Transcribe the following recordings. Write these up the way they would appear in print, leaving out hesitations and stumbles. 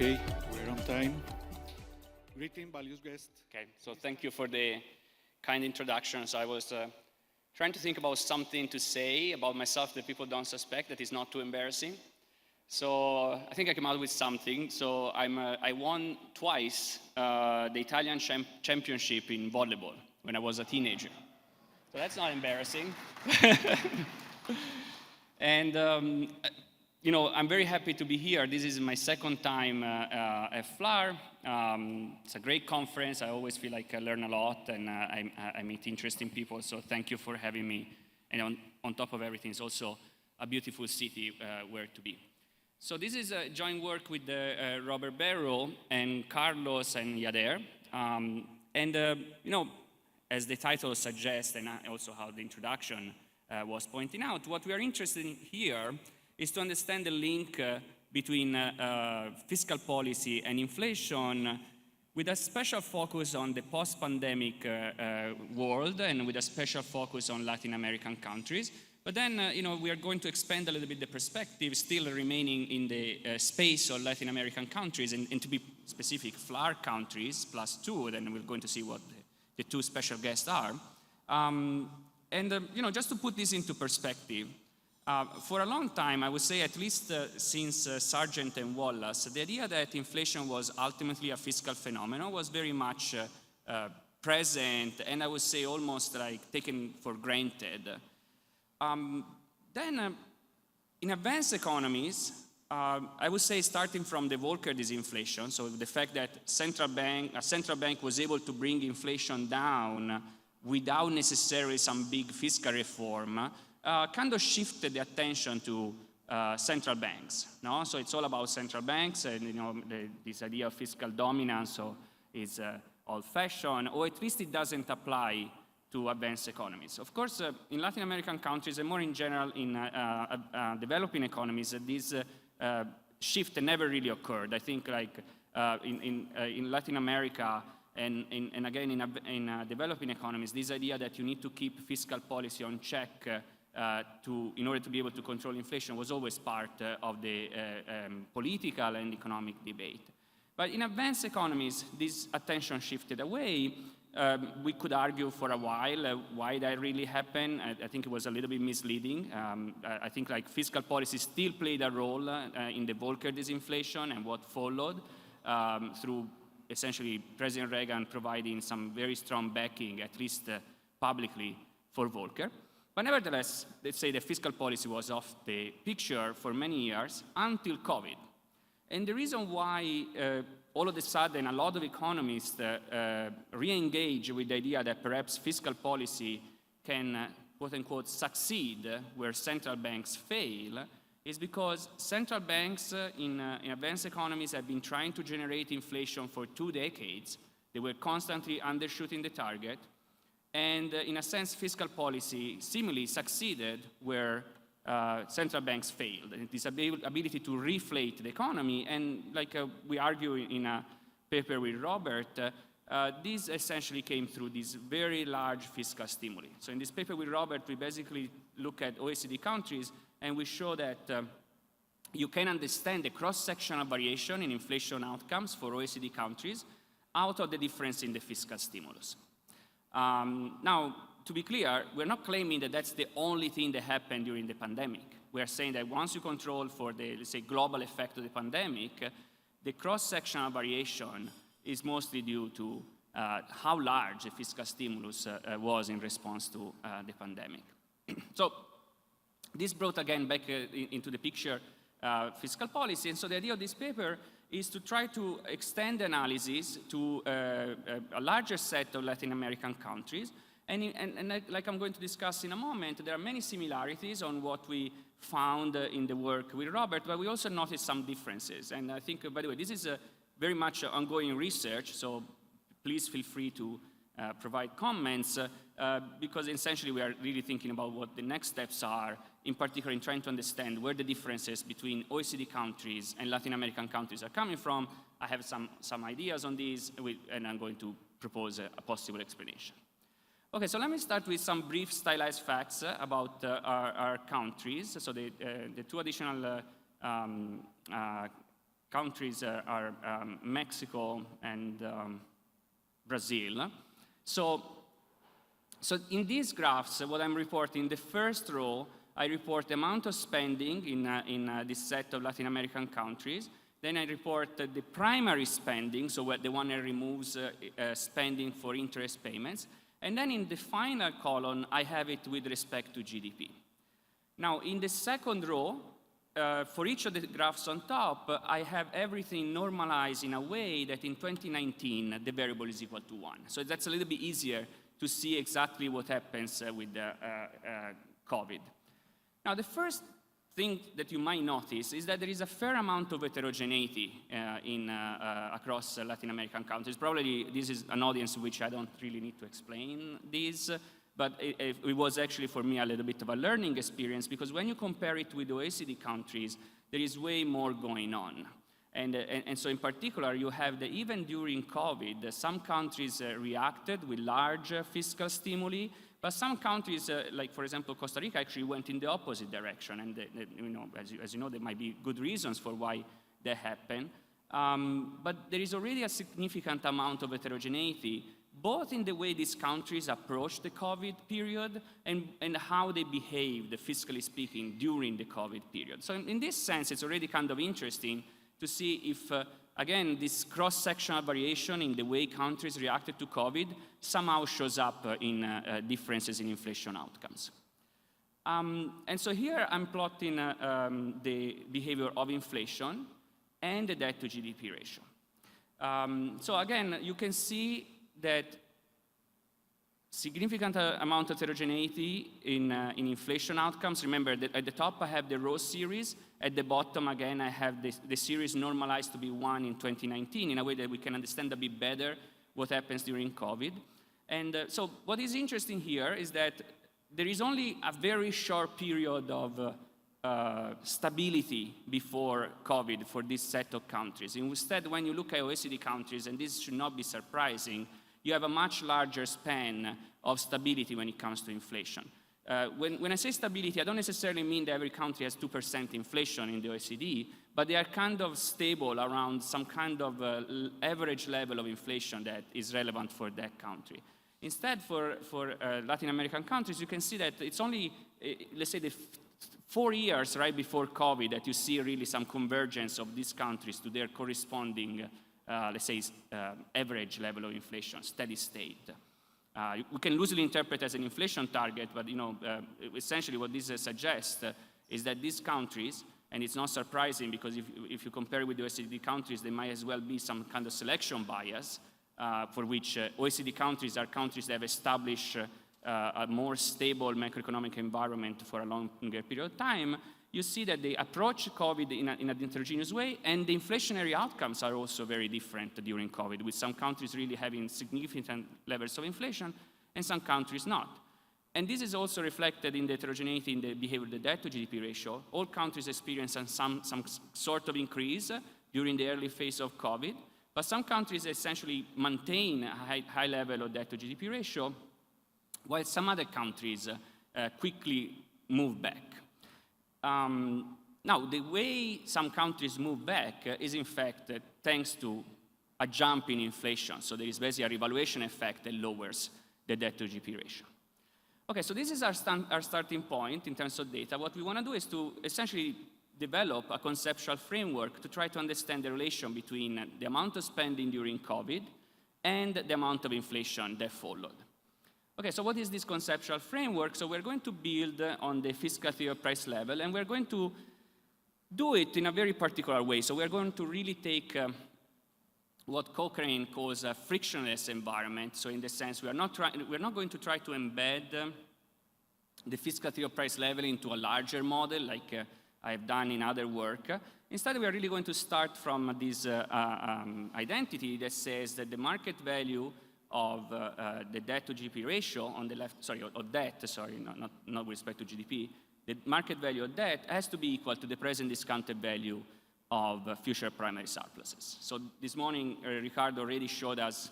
Okay, we're on time. Greeting, values guest. Okay, so thank you for the kind introductions. I was trying to think about something to say about myself that people don't suspect, that is not too embarrassing. So I think I came out with something. So I won twice the Italian championship in volleyball when I was a teenager. So that's not embarrassing. And you know, I'm very happy to be here. This is my second time at FLAR. It's a great conference. I always feel like I learn a lot and I meet interesting people. So thank you for having me. And on top of everything, it's also a beautiful city where to be. So this is a joint work with Robert Barrow and Carlos and Yader. You know, as the title suggests, and also how the introduction was pointing out, what we are interested in here is to understand the link between fiscal policy and inflation, with a special focus on the post-pandemic world and with a special focus on Latin American countries. But then, you know, we are going to expand a little bit the perspective, still remaining in the space of Latin American countries, and to be specific, FLAR countries +2, then we're going to see what the two special guests are. You know, just to put this into perspective, for a long time, I would say at least since Sargent and Wallace, the idea that inflation was ultimately a fiscal phenomenon was very much present, and I would say almost like taken for granted. Then, in advanced economies, I would say starting from the Volcker disinflation, so the fact that a central bank was able to bring inflation down without necessarily some big fiscal reform, kind of shifted the attention to central banks. No? So it's all about central banks, and you know, this idea of fiscal dominance is old-fashioned, or at least it doesn't apply to advanced economies. Of course, in Latin American countries, and more in general in developing economies, this shift never really occurred. I think like in Latin America, and again in developing economies, this idea that you need to keep fiscal policy on check in order to be able to control inflation was always part of the political and economic debate. But in advanced economies, this attention shifted away. We could argue for a while why that really happened. I think it was a little bit misleading. I think like fiscal policy still played a role in the Volcker disinflation and what followed through essentially President Reagan providing some very strong backing, at least publicly, for Volcker. But nevertheless, let's say the fiscal policy was off the picture for many years until COVID. And the reason why all of a sudden a lot of economists re-engage with the idea that perhaps fiscal policy can, quote unquote, succeed where central banks fail is because central banks in advanced economies have been trying to generate inflation for 2 decades. They were constantly undershooting the target. And in a sense, fiscal policy seemingly succeeded where central banks failed. And this ability to reflate the economy, and like we argue in a paper with Robert, this essentially came through this very large fiscal stimuli. So in this paper with Robert, we basically look at OECD countries, and we show that you can understand the cross-sectional variation in inflation outcomes for OECD countries out of the difference in the fiscal stimulus. Now, to be clear, we're not claiming that that's the only thing that happened during the pandemic. We're saying that once you control for the, let's say, global effect of the pandemic, the cross-sectional variation is mostly due to how large the fiscal stimulus was in response to the pandemic. So this brought again back into the picture fiscal policy. And so the idea of this paper is to try to extend the analysis to a larger set of Latin American countries. And like I'm going to discuss in a moment, there are many similarities on what we found in the work with Robert, but we also noticed some differences. And I think, by the way, this is very much ongoing research, so please feel free to provide comments, because essentially we are really thinking about what the next steps are, in particular in trying to understand where the differences between OECD countries and Latin American countries are coming from. I have some ideas on these, and I'm going to propose a possible explanation. Okay, so let me start with some brief stylized facts about our countries. So the two additional countries are Mexico and Brazil. So in these graphs, what I'm reporting, the first row, I report the amount of spending in this set of Latin American countries. Then I report the primary spending, so the one that removes spending for interest payments. And then in the final column, I have it with respect to GDP. Now, in the second row, for each of the graphs on top, I have everything normalized in a way that in 2019, the variable is equal to 1. So that's a little bit easier to see exactly what happens with COVID. Now, the first thing that you might notice is that there is a fair amount of heterogeneity across Latin American countries. Probably this is an audience which I don't really need to explain this, but it was actually for me a little bit of a learning experience, because when you compare it with OECD countries, there is way more going on. And so in particular, you have that even during COVID, some countries reacted with large fiscal stimuli, but some countries, like for example Costa Rica, actually went in the opposite direction. And as you know, there might be good reasons for why that happened. But there is already a significant amount of heterogeneity, both in the way these countries approached the COVID period and how they behaved, fiscally speaking, during the COVID period. So in this sense, it's already kind of interesting to see if, again, this cross-sectional variation in the way countries reacted to COVID somehow shows up in differences in inflation outcomes. And so here I'm plotting the behavior of inflation and the debt to GDP ratio. So again, you can see that significant amount of heterogeneity in inflation outcomes. Remember that at the top I have the row series. At the bottom, again, I have the series normalized to be 1 in 2019 in a way that we can understand a bit better what happens during COVID. And so what is interesting here is that there is only a very short period of stability before COVID for this set of countries. Instead, when you look at OECD countries, and this should not be surprising, you have a much larger span of stability when it comes to inflation. When I say stability, I don't necessarily mean that every country has 2% inflation in the OECD, but they are kind of stable around some kind of average level of inflation that is relevant for that country. Instead, for Latin American countries, you can see that it's only, let's say, the 4 years right before COVID that you see really some convergence of these countries to their corresponding, let's say, average level of inflation, steady state. We can loosely interpret as an inflation target, but essentially what this suggests is that these countries, and it's not surprising because if you compare with the OECD countries, there might as well be some kind of selection bias for which OECD countries are countries that have established a more stable macroeconomic environment for a longer period of time. You see that they approach COVID in a heterogeneous way, and the inflationary outcomes are also very different during COVID, with some countries really having significant levels of inflation and some countries not. And this is also reflected in the heterogeneity in the behavior of the debt to GDP ratio. All countries experience some sort of increase during the early phase of COVID, but some countries essentially maintain a high level of debt to GDP ratio, while some other countries quickly move back. Now, the way some countries move back is in fact thanks to a jump in inflation. So there is basically a revaluation effect that lowers the debt to GDP ratio. Okay, so this is our starting point in terms of data. What we want to do is to essentially develop a conceptual framework to try to understand the relation between the amount of spending during COVID and the amount of inflation that followed. Okay, so what is this conceptual framework? So we're going to build on the fiscal theory of price level, and we're going to do it in a very particular way. So we're going to really take what Cochrane calls a frictionless environment. So in the sense, we're not going to try to embed the fiscal theory of price level into a larger model like I've done in other work. Instead, we are really going to start from this identity that says that the market value of the debt to GDP ratio on the left, not with respect to GDP, the market value of debt has to be equal to the present discounted value of future primary surpluses. So this morning, Ricardo already showed us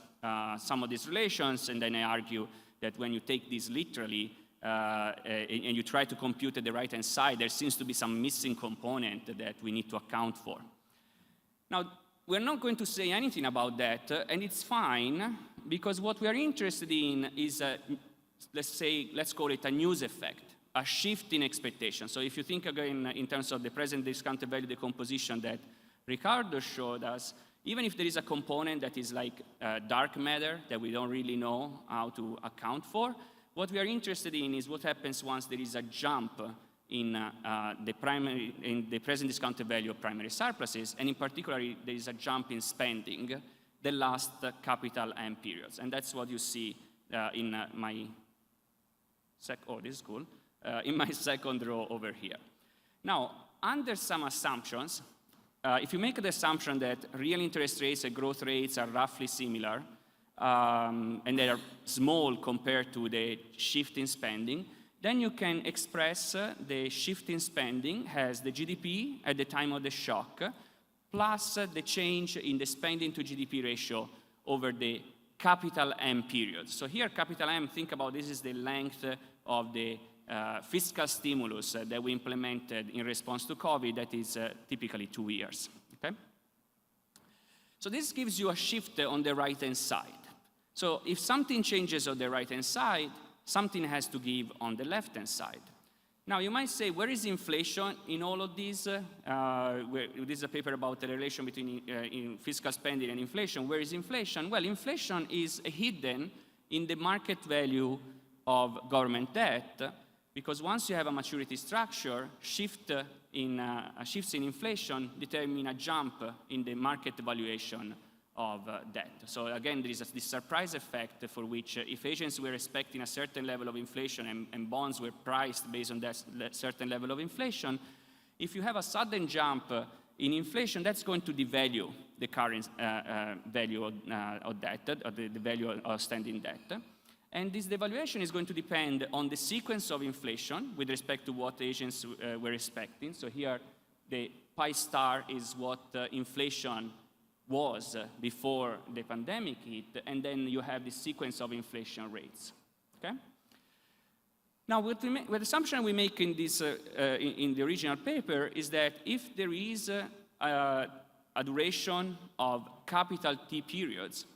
some of these relations, and then I argue that when you take this literally and you try to compute at the right-hand side, there seems to be some missing component that we need to account for. Now, we're not going to say anything about that, and it's fine, because what we are interested in is, let's call it a news effect, a shift in expectation. So if you think again in terms of the present discounted value decomposition that Ricardo showed us, even if there is a component that is like dark matter that we don't really know how to account for, what we are interested in is what happens once there is a jump in the present discounted value of primary surpluses, and in particular, there is a jump in spending the last capital M periods. And that's what you see in in my second row over here. Now, under some assumptions, if you make the assumption that real interest rates and growth rates are roughly similar, and they are small compared to the shift in spending, then you can express the shift in spending as the GDP at the time of the shock, plus the change in the spending to GDP ratio over the capital M period. So here, capital M, think about this is the length of the fiscal stimulus that we implemented in response to COVID, that is typically 2 years. Okay? So this gives you a shift on the right-hand side. So if something changes on the right-hand side, something has to give on the left-hand side. Now, you might say, where is inflation in all of these? This is a paper about the relation between in fiscal spending and inflation. Where is inflation? Well, inflation is hidden in the market value of government debt, because once you have a maturity structure, shifts in inflation determine a jump in the market valuation of debt. So again, there is this surprise effect for which if agents were expecting a certain level of inflation and bonds were priced based on that certain level of inflation, if you have a sudden jump in inflation, that's going to devalue the current value of debt, or the value of outstanding debt. And this devaluation is going to depend on the sequence of inflation with respect to what agents were expecting. So here, the pi star is what inflation was before the pandemic hit, and then you have this sequence of inflation rates. Okay? Now, what the assumption we make in this in the original paper is that if there is a duration of capital T periods,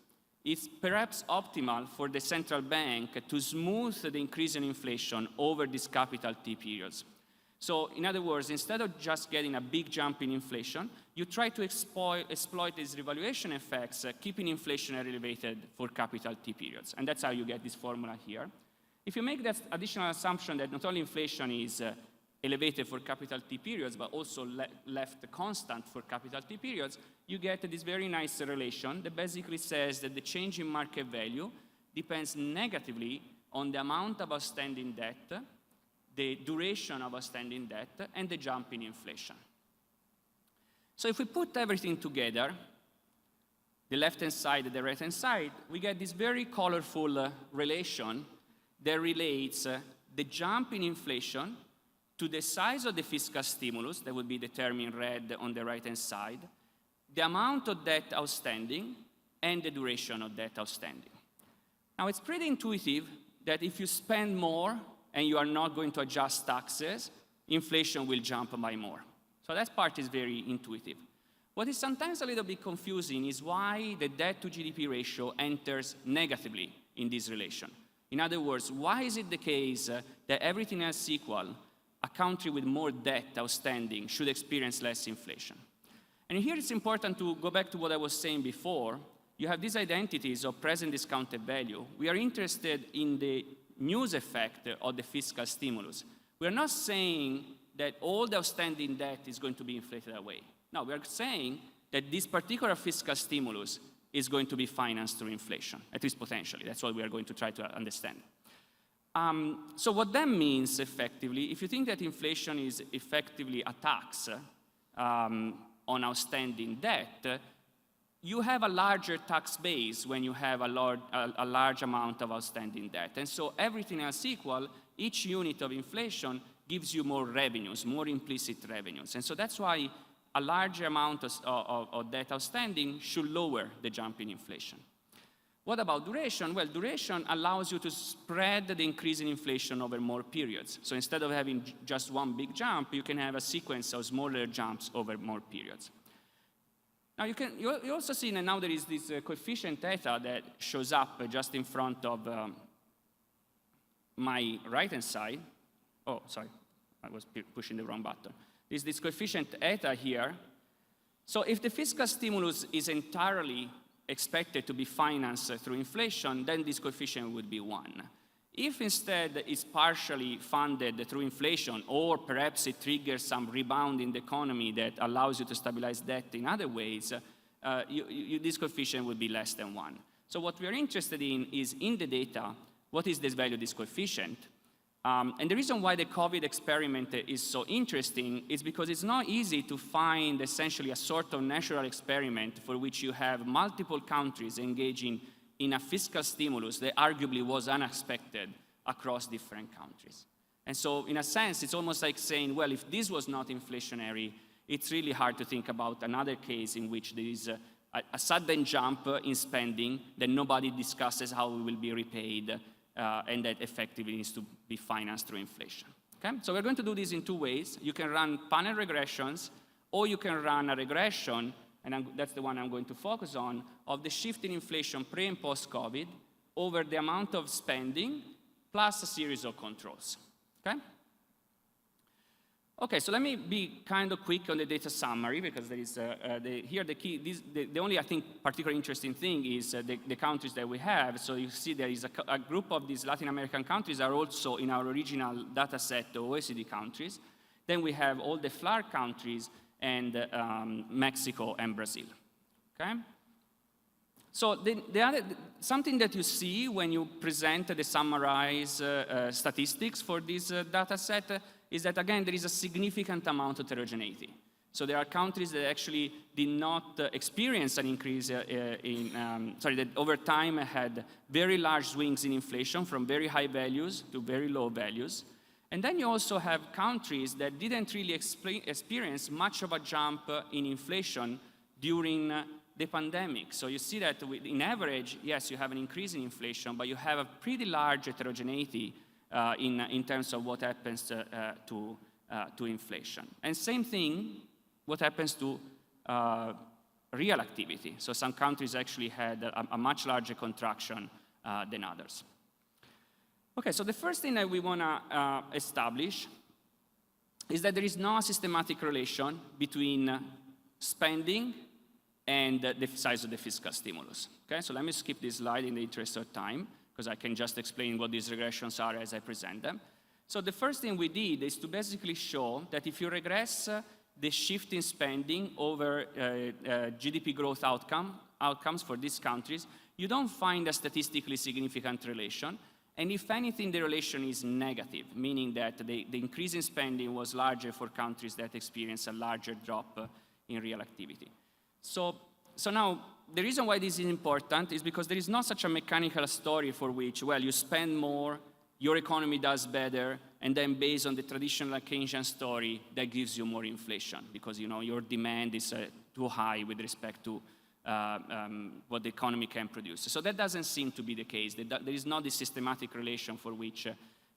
it's perhaps optimal for the central bank to smooth the increase in inflation over these capital T periods. So, in other words, instead of just getting a big jump in inflation, you try to exploit these revaluation effects, keeping inflation elevated for capital T periods. And that's how you get this formula here. If you make that additional assumption that not only inflation is elevated for capital T periods, but also left constant for capital T periods, you get this very nice relation that basically says that the change in market value depends negatively on the amount of outstanding debt, the duration of outstanding debt, and the jump in inflation. So if we put everything together, the left-hand side and the right-hand side, we get this very colorful relation that relates the jump in inflation to the size of the fiscal stimulus, that would be determined in red on the right-hand side, the amount of debt outstanding, and the duration of debt outstanding. Now, it's pretty intuitive that if you spend more and you are not going to adjust taxes, inflation will jump by more. So that part is very intuitive. What is sometimes a little bit confusing is why the debt to GDP ratio enters negatively in this relation. In other words, why is it the case that everything else equal, a country with more debt outstanding should experience less inflation? And here it's important to go back to what I was saying before. You have these identities of present discounted value. We are interested in the news effect of the fiscal stimulus. We are not saying that all the outstanding debt is going to be inflated away. No, we are saying that this particular fiscal stimulus is going to be financed through inflation, at least potentially. That's what we are going to try to understand. So what that means effectively, if you think that inflation is effectively a tax on outstanding debt, you have a larger tax base when you have a large amount of outstanding debt. And so everything else equal, each unit of inflation gives you more revenues, more implicit revenues. And so that's why a larger amount of debt outstanding should lower the jump in inflation. What about duration? Well, duration allows you to spread the increase in inflation over more periods. So instead of having just one big jump, you can have a sequence of smaller jumps over more periods. Now you also see that now there is this coefficient theta that shows up just in front of my right-hand side. Oh, sorry, I was pushing the wrong button. There's this coefficient theta here. So if the fiscal stimulus is entirely expected to be financed through inflation, then this coefficient would be 1. If instead it's partially funded through inflation, or perhaps it triggers some rebound in the economy that allows you to stabilize debt in other ways, this coefficient would be less than 1. So what we're interested in is, in the data, what is this value of this coefficient? And the reason why the COVID experiment is so interesting is because it's not easy to find essentially a sort of natural experiment for which you have multiple countries engaging in a fiscal stimulus that arguably was unexpected across different countries. And so in a sense, it's almost like saying, well, if this was not inflationary, it's really hard to think about another case in which there is a sudden jump in spending that nobody discusses how it will be repaid, and that effectively needs to be financed through inflation. Okay? So we're going to do this in 2 ways. You can run panel regressions, or you can run a regression, and that's the one I'm going to focus on, of the shift in inflation pre- and post-COVID over the amount of spending plus a series of controls. Okay? Okay, so let me be kind of quick on the data summary, because there is here the key. The only, I think, particularly interesting thing is the countries that we have. So you see there is a group of these Latin American countries are also in our original data set, the OECD countries. Then we have all the FLAR countries and Mexico and Brazil. Okay? So something that you see when you present the summarized statistics for this data set is that, again, there is a significant amount of heterogeneity. So there are countries that actually did not experience an increase that over time had very large swings in inflation from very high values to very low values. And then you also have countries that didn't really experience much of a jump in inflation during the pandemic. So you see that in average, yes, you have an increase in inflation, but you have a pretty large heterogeneity in terms of what happens to inflation. And same thing, what happens to real activity. So some countries actually had a much larger contraction than others. Okay, so the first thing that we want to establish is that there is no systematic relation between spending and the size of the fiscal stimulus. Okay, so let me skip this slide in the interest of time, because I can just explain what these regressions are as I present them. So the first thing we did is to basically show that if you regress the shift in spending over GDP growth outcomes for these countries, you don't find a statistically significant relation. And if anything, the relation is negative, meaning that the increase in spending was larger for countries that experienced a larger drop in real activity. So now, the reason why this is important is because there is not such a mechanical story for which, well, you spend more, your economy does better, and then based on the traditional Keynesian story, that gives you more inflation, because your demand is too high with respect to what the economy can produce. So that doesn't seem to be the case. There is not this systematic relation for which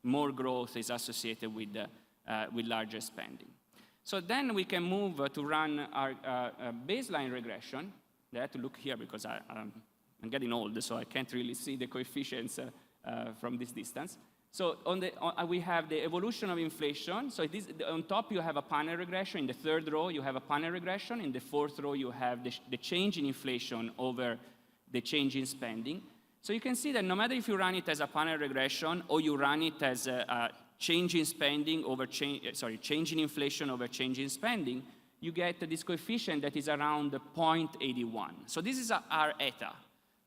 more growth is associated with larger spending. So then we can move to run our baseline regression. I have to look here because I'm getting old, so I can't really see the coefficients from this distance. So we have the evolution of inflation. So on top you have a panel regression. In the third row you have a panel regression. In the fourth row you have the change in inflation over the change in spending. So you can see that no matter if you run it as a panel regression or you run it as a change in spending over change in inflation over change in spending, you get this coefficient that is around 0.81. So this is our eta.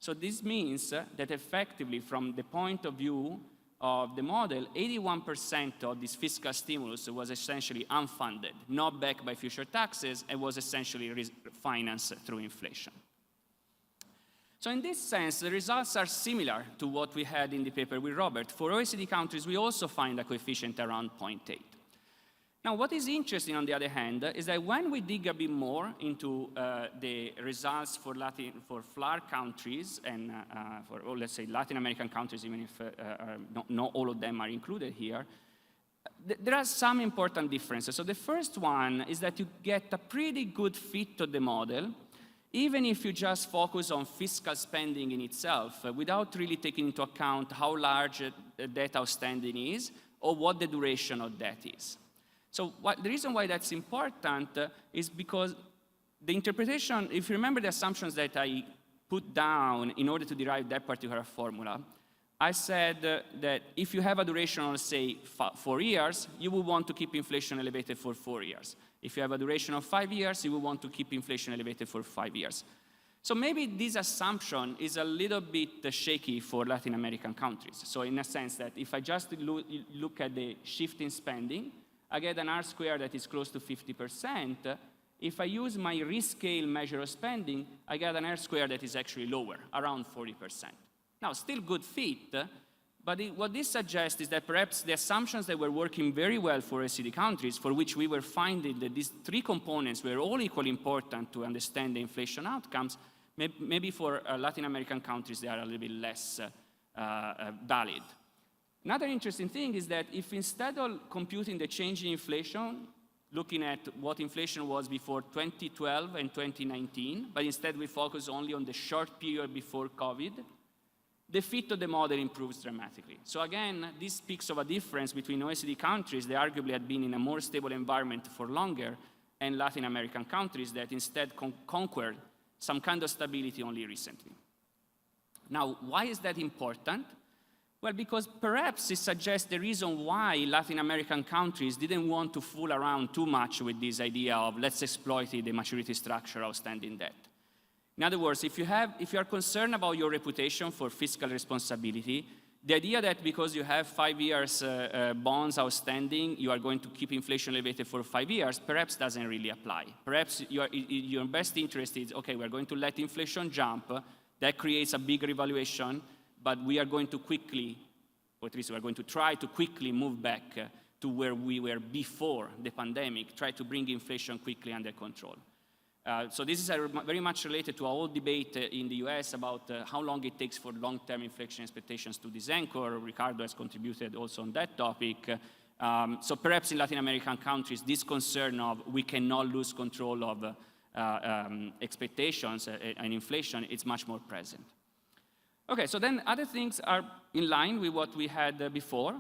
So this means that effectively, from the point of view of the model, 81% of this fiscal stimulus was essentially unfunded, not backed by future taxes, and was essentially financed through inflation. So in this sense, the results are similar to what we had in the paper with Robert. For OECD countries, we also find a coefficient around 0.8. Now, what is interesting, on the other hand, is that when we dig a bit more into the results for FLAR countries and for, let's say, Latin American countries, even if not all of them are included here, there are some important differences. So the first one is that you get a pretty good fit of the model even if you just focus on fiscal spending in itself, without really taking into account how large debt outstanding is or what the duration of debt is. So the reason why that's important is because the interpretation, if you remember the assumptions that I put down in order to derive that particular formula, I said that if you have a duration of, say, 4 years, you will want to keep inflation elevated for 4 years. If you have a duration of 5 years, you will want to keep inflation elevated for 5 years. So maybe this assumption is a little bit shaky for Latin American countries. So in a sense that if I just look at the shift in spending, I get an R squared that is close to 50%. If I use my risk scale measure of spending, I get an R squared that is actually lower, around 40%. Now, still good fit, but what this suggests is that perhaps the assumptions that were working very well for OECD countries, for which we were finding that these 3 components were all equally important to understand the inflation outcomes, maybe for Latin American countries they are a little bit less valid. Another interesting thing is that if instead of computing the change in inflation, looking at what inflation was before 2012 and 2019, but instead we focus only on the short period before COVID, the fit of the model improves dramatically. So again, this speaks of a difference between OECD countries that arguably had been in a more stable environment for longer and Latin American countries that instead conquered some kind of stability only recently. Now, why is that important? Well, because perhaps it suggests the reason why Latin American countries didn't want to fool around too much with this idea of let's exploit the maturity structure of outstanding debt. In other words, if you are concerned about your reputation for fiscal responsibility, the idea that because you have 5 years bonds outstanding, you are going to keep inflation elevated for 5 years, perhaps doesn't really apply. Perhaps your best interest is, okay, we're going to let inflation jump, that creates a big revaluation, but we are going to quickly, or at least we're going to try to quickly move back to where we were before the pandemic, try to bring inflation quickly under control. So this is very much related to our whole debate in the US about how long it takes for long-term inflation expectations to disanchor. Ricardo has contributed also on that topic. So perhaps in Latin American countries, this concern of we cannot lose control of expectations and inflation is much more present. Okay, so then other things are in line with what we had before,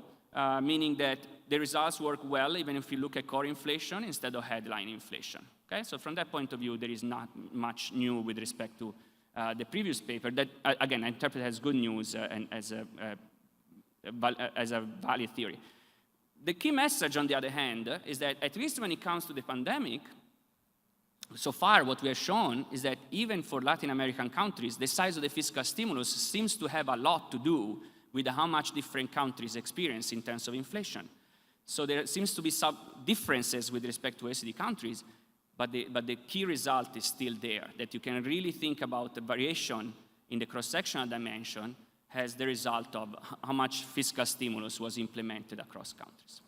meaning that the results work well even if you look at core inflation instead of headline inflation. Okay, so from that point of view, there is not much new with respect to the previous paper that, again, I interpret as good news and as a valid theory. The key message, on the other hand, is that at least when it comes to the pandemic, so far what we have shown is that even for Latin American countries, the size of the fiscal stimulus seems to have a lot to do with how much different countries experience in terms of inflation. So there seems to be some differences with respect to OECD countries, but the key result is still there, that you can really think about the variation in the cross-sectional dimension as the result of how much fiscal stimulus was implemented across countries.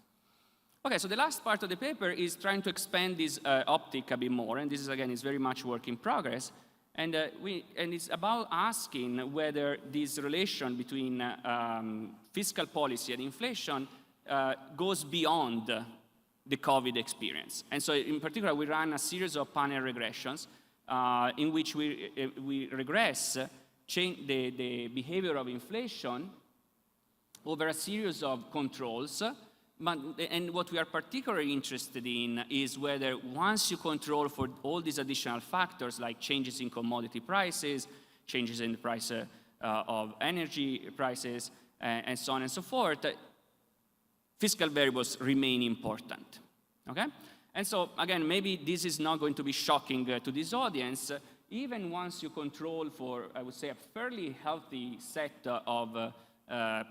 Okay, so the last part of the paper is trying to expand this optic a bit more, and this is, again, is very much work in progress. And it's about asking whether this relation between fiscal policy and inflation goes beyond the COVID experience. And so in particular, we ran a series of panel regressions in which we regress the behavior of inflation over a series of controls. And what we are particularly interested in is whether once you control for all these additional factors like changes in commodity prices, changes in the price of energy prices, and so on and so forth, fiscal variables remain important, okay? And so, again, maybe this is not going to be shocking to this audience. Even once you control for, I would say, a fairly healthy set of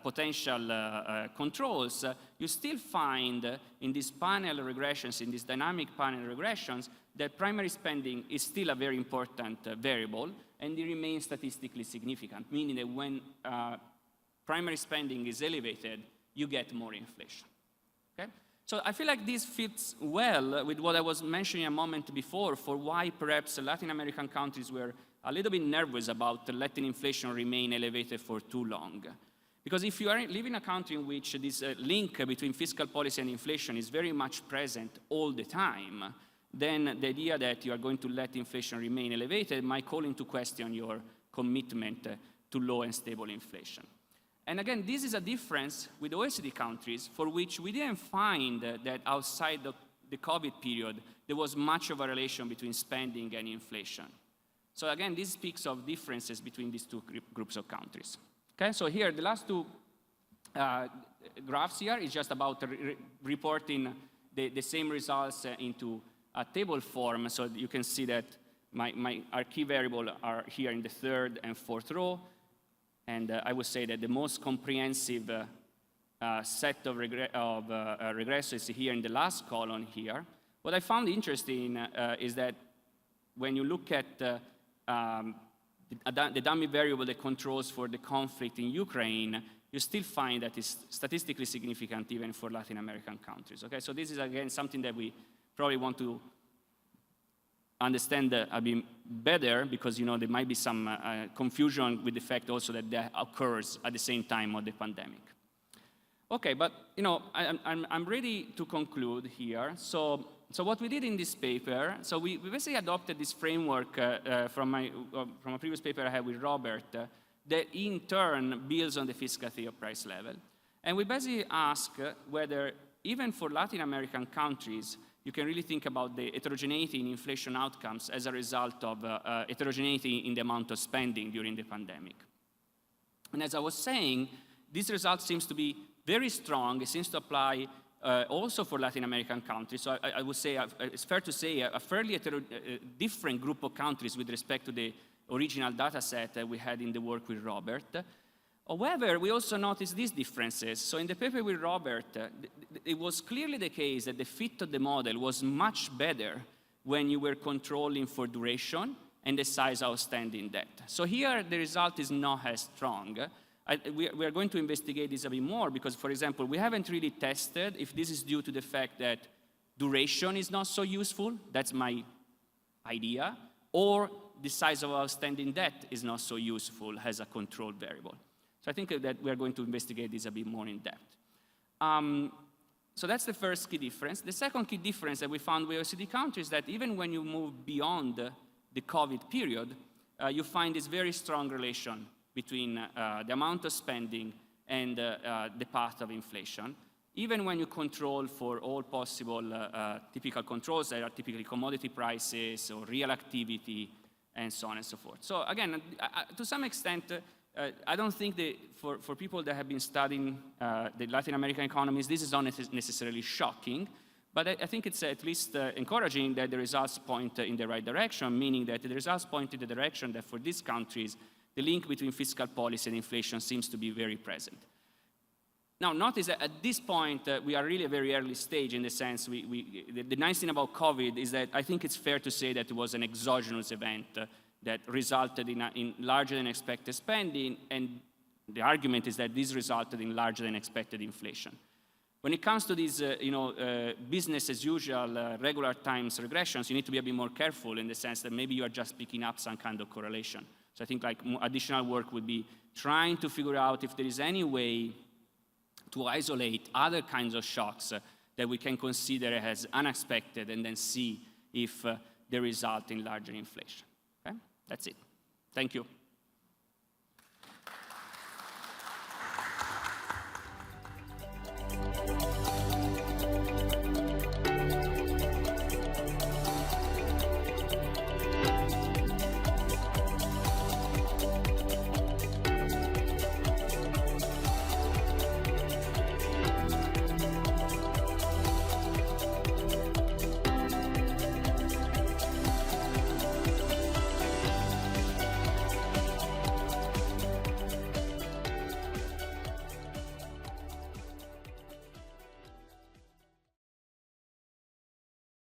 potential controls, you still find in these panel regressions, in these dynamic panel regressions, that primary spending is still a very important variable, and it remains statistically significant, meaning that when primary spending is elevated, you get more inflation. Okay? So I feel like this fits well with what I was mentioning a moment before for why perhaps Latin American countries were a little bit nervous about letting inflation remain elevated for too long. Because if you live in a country in which this link between fiscal policy and inflation is very much present all the time, then the idea that you are going to let inflation remain elevated might call into question your commitment to low and stable inflation. And again, this is a difference with OECD countries for which we didn't find that outside the COVID period, there was much of a relation between spending and inflation. So again, this speaks of differences between these two groups of countries. Okay, so here, the last two graphs here is just about reporting the same results into a table form, so you can see that our key variables are here in the third and fourth row, and I would say that the most comprehensive set of regressors is here in the last column here. What I found interesting is that when you look at the dummy variable that controls for the conflict in Ukraine, you still find that it's statistically significant even for Latin American countries. Okay, so this is again something that we probably want to understand a bit better, because there might be some confusion with the fact also that occurs at the same time of the pandemic. Okay, but I'm ready to conclude here. So what we did in this paper, so we basically adopted this framework from a previous paper I had with Robert, that in turn builds on the fiscal theory of price level. And we basically ask whether, even for Latin American countries, you can really think about the heterogeneity in inflation outcomes as a result of heterogeneity in the amount of spending during the pandemic. And as I was saying, this result seems to be very strong. It seems to apply also for Latin American countries. So I would say it's fair to say a fairly different group of countries with respect to the original data set that we had in the work with Robert. However, we also noticed these differences. So in the paper with Robert, it was clearly the case that the fit of the model was much better when you were controlling for duration and the size of outstanding debt. So here, the result is not as strong. We are going to investigate this a bit more because, for example, we haven't really tested if this is due to the fact that duration is not so useful, that's my idea, or the size of outstanding debt is not so useful as a control variable. So I think that we are going to investigate this a bit more in depth. So that's the first key difference. The second key difference that we found with OECD countries is that even when you move beyond the COVID period, you find this very strong relation between the amount of spending and the path of inflation, even when you control for all possible typical controls that are typically commodity prices or real activity and so on and so forth. So again, to some extent, I don't think that for people that have been studying the Latin American economies, this is not necessarily shocking, but I think it's at least encouraging that the results point in the right direction, meaning that the results point in the direction that for these countries, the link between fiscal policy and inflation seems to be very present. Now, notice that at this point, we are really a very early stage in the sense the nice thing about COVID is that I think it's fair to say that it was an exogenous event that resulted in larger than expected spending, and the argument is that this resulted in larger than expected inflation. When it comes to these business as usual, regular times regressions, you need to be a bit more careful in the sense that maybe you are just picking up some kind of correlation. So I think additional work would be trying to figure out if there is any way to isolate other kinds of shocks that we can consider as unexpected and then see if they result in larger inflation. Okay? That's it. Thank you.